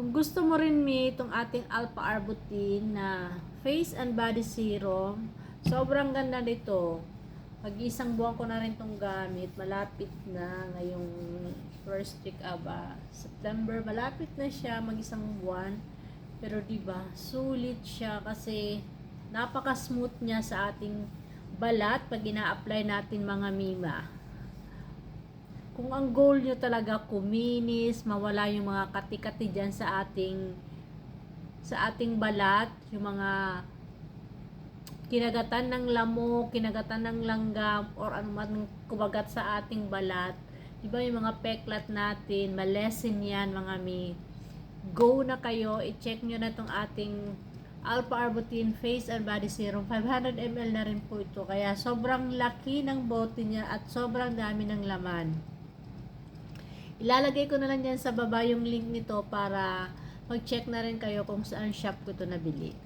Kung gusto mo rin itong ating Alpha Arbutin na Face and Body Serum, sobrang ganda nito. Mag-isang buwan ko na rin itong gamit. Malapit na ngayong first week September. Malapit na siya mag-isang buwan. Pero diba, sulit siya kasi napaka-smooth niya sa ating balat pag ina-apply natin mga mima. Kung ang goal nyo talaga kuminis, mawala yung mga kati-kati dyan sa ating balat, yung mga kinagatan ng lamok, kinagatan ng langgam, or ano man kumagat sa ating balat. Diba yung mga peklat natin, malesen yan mga mi. Go na kayo, i-check nyo na itong ating Alpha Arbutin Face and Body Serum. 500 ml na rin po ito. Kaya sobrang laki ng bote niya at sobrang dami ng laman. Ilalagay ko na lang dyan sa baba yung link nito para mag-check na rin kayo kung saan shop ko ito nabili.